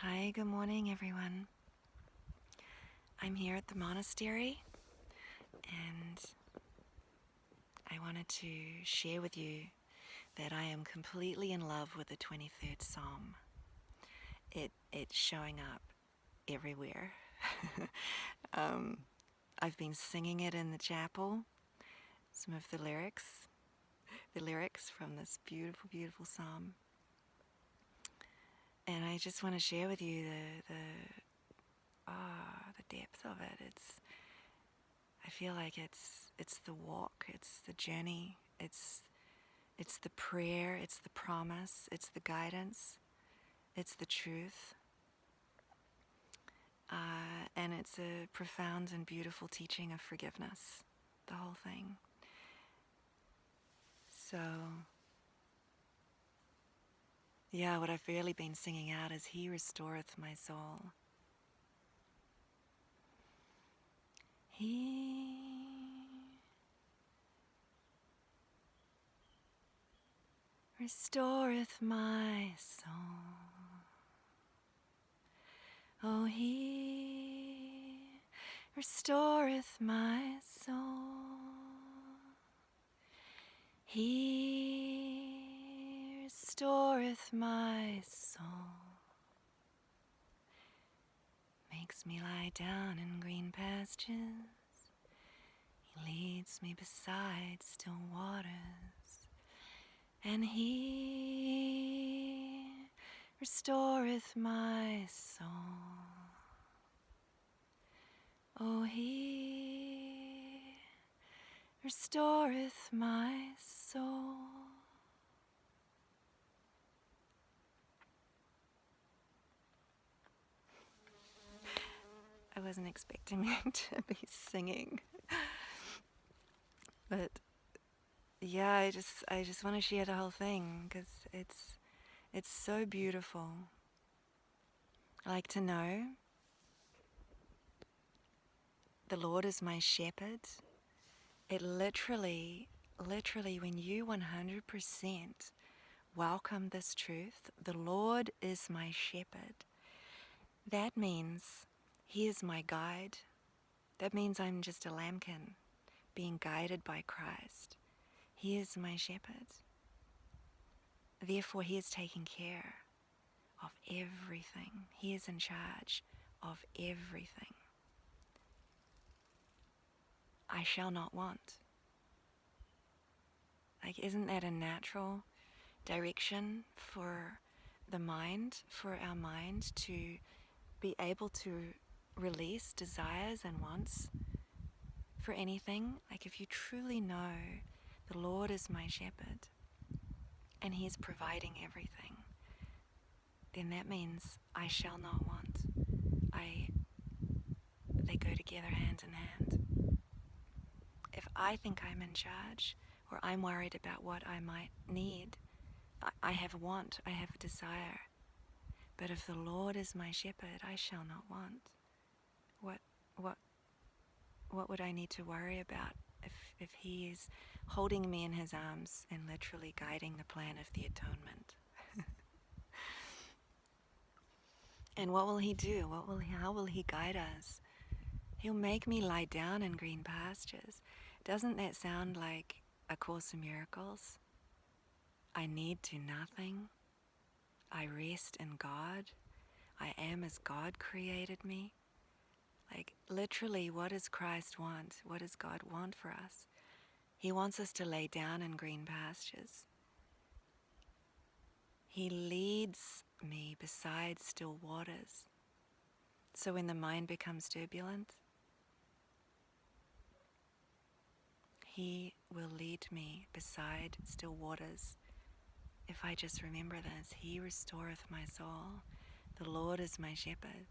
Hi, good morning, everyone. I'm here at the monastery, and I wanted to share with you that I am completely in love with the 23rd Psalm. It's showing up everywhere. I've been singing it in the chapel, some of the lyrics from this beautiful, beautiful psalm. And I just want to share with you the depth of it. I feel like it's the walk, it's the journey, it's the prayer, it's the promise, it's the guidance, it's the truth, and it's a profound and beautiful teaching of forgiveness, the whole thing. So, yeah, what I've really been singing out is He restoreth my soul. He restoreth my soul. Oh, He restoreth my soul. He restoreth my soul. Makes me lie down in green pastures. He leads me beside still waters. And He restoreth my soul. Oh, He restoreth my soul. I wasn't expecting to be singing, but yeah, I just want to share the whole thing because it's so beautiful. I like to know the Lord is my shepherd. It literally, when you 100% welcome this truth, the Lord is my shepherd. That means He is my guide. That means I'm just a lambkin being guided by Christ. He is my shepherd. Therefore, He is taking care of everything. He is in charge of everything. I shall not want. Like, isn't that a natural direction for the mind, for our mind to be able to release desires and wants for anything? Like, if you truly know the Lord is my shepherd and He's providing everything, then that means I shall not want. They go together hand in hand. If I think I'm in charge, or I'm worried about what I might need, I have want, I have desire. But if the Lord is my shepherd, I shall not want. What would I need to worry about if He is holding me in His arms and literally guiding the plan of the atonement? And what will He do? How will He guide us? He'll make me lie down in green pastures. Doesn't that sound like A Course in Miracles? I need do nothing. I rest in God. I am as God created me. Like, literally, what does Christ want? What does God want for us? He wants us to lay down in green pastures. He leads me beside still waters. So when the mind becomes turbulent, He will lead me beside still waters. If I just remember this, He restoreth my soul. The Lord is my shepherd.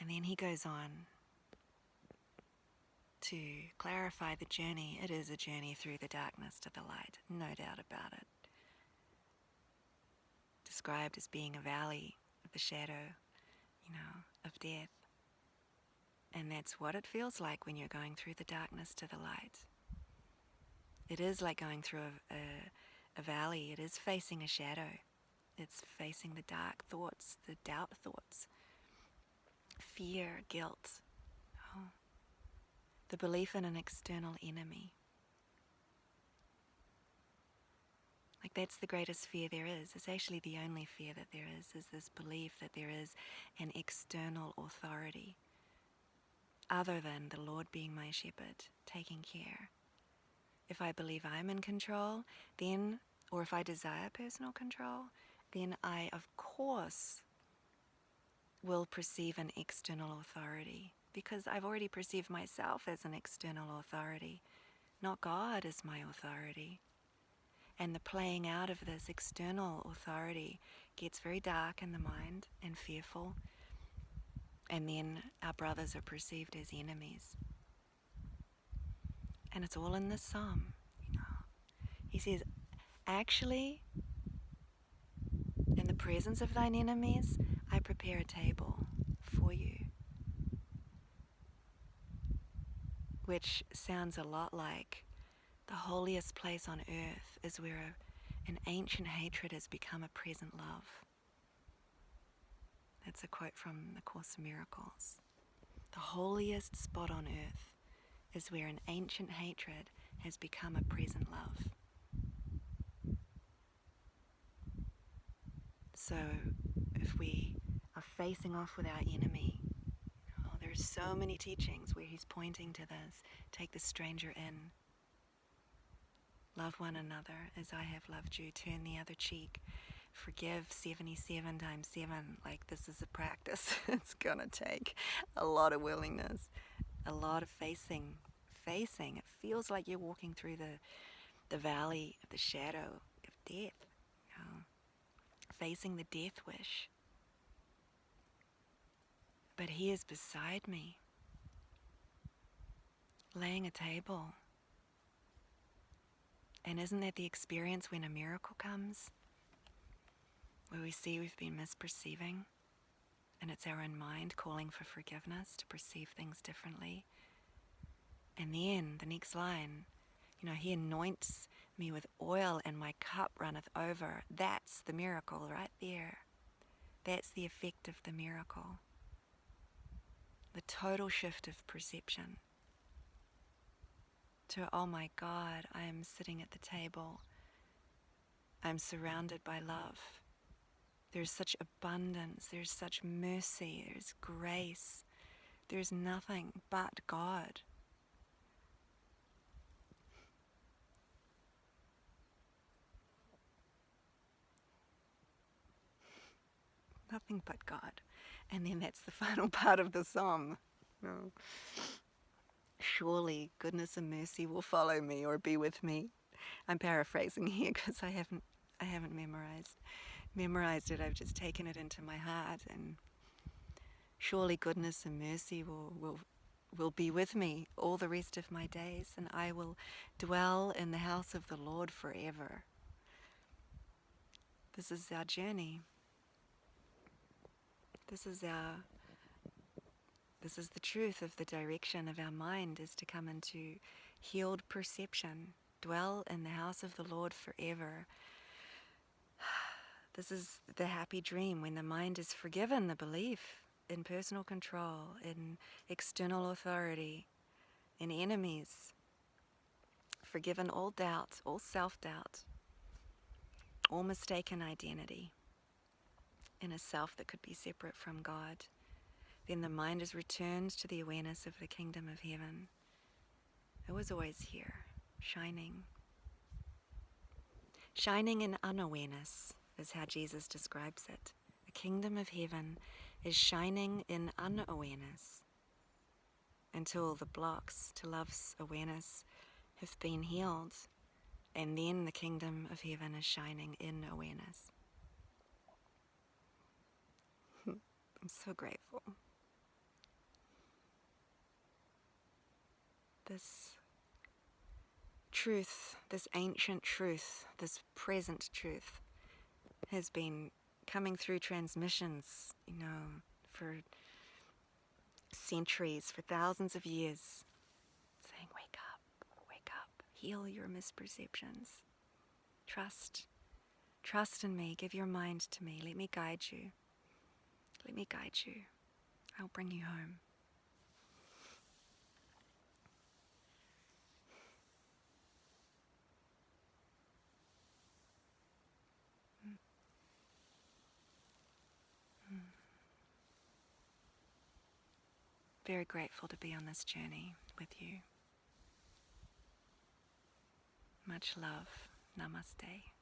And then He goes on to clarify the journey. It is a journey through the darkness to the light, no doubt about it. Described as being a valley of the shadow, of death. And that's what it feels like when you're going through the darkness to the light. It is like going through a valley. It is facing a shadow. It's facing the dark thoughts, the doubt thoughts, fear, guilt, the belief in an external enemy. Like that's the greatest fear there is. It's actually the only fear that there is this belief that there is an external authority other than the Lord being my shepherd, taking care. If I believe I'm in control, then, or if I desire personal control, then I, of course, will perceive an external authority because I've already perceived myself as an external authority. Not God as my authority. And the playing out of this external authority gets very dark in the mind and fearful. And then our brothers are perceived as enemies. And it's all in this psalm. He says, actually, in the presence of thine enemies, I prepare a table for you. Which sounds a lot like the holiest place on earth is where an ancient hatred has become a present love. That's a quote from the Course in Miracles. The holiest spot on earth is where an ancient hatred has become a present love. So if we are facing off with our enemy, there's so many teachings where he's pointing to this. Take the stranger in. Love one another as I have loved you. Turn the other cheek. Forgive 77 times 7. Like, this is a practice. It's gonna take a lot of willingness, a lot of facing. It feels like you're walking through the valley of the shadow of death, facing the death wish. But he is beside me, laying a table. And isn't that the experience when a miracle comes? Where we see we've been misperceiving, and it's our own mind calling for forgiveness to perceive things differently. And then the next line, he anoints me with oil and my cup runneth over. That's the miracle right there. That's the effect of the miracle. The total shift of perception to, oh my God, I am sitting at the table. I'm surrounded by love. There's such abundance, there's such mercy, there's grace. There's nothing but God. Nothing but God. And then that's the final part of the psalm. No. Surely goodness and mercy will follow me or be with me. I'm paraphrasing here because I haven't memorized it. I've just taken it into my heart, and surely goodness and mercy will be with me all the rest of my days, and I will dwell in the house of the Lord forever. This is our journey. This is the truth of the direction of our mind, is to come into healed perception, dwell in the house of the Lord forever. This is the happy dream when the mind is forgiven the belief in personal control, in external authority, in enemies, forgiven all doubt, all self-doubt, all mistaken identity in a self that could be separate from God. Then the mind is returned to the awareness of the kingdom of heaven. It was always here, shining. Shining in unawareness is how Jesus describes it. The kingdom of heaven is shining in unawareness until the blocks to love's awareness have been healed, and then the kingdom of heaven is shining in awareness. I'm so grateful. This truth, this ancient truth, this present truth has been coming through transmissions, for centuries, for thousands of years, saying, wake up, Heal your misperceptions. Trust in me. Give your mind to me. Let me guide you. Let me guide you. I'll bring you home. Very grateful to be on this journey with you. Much love. Namaste.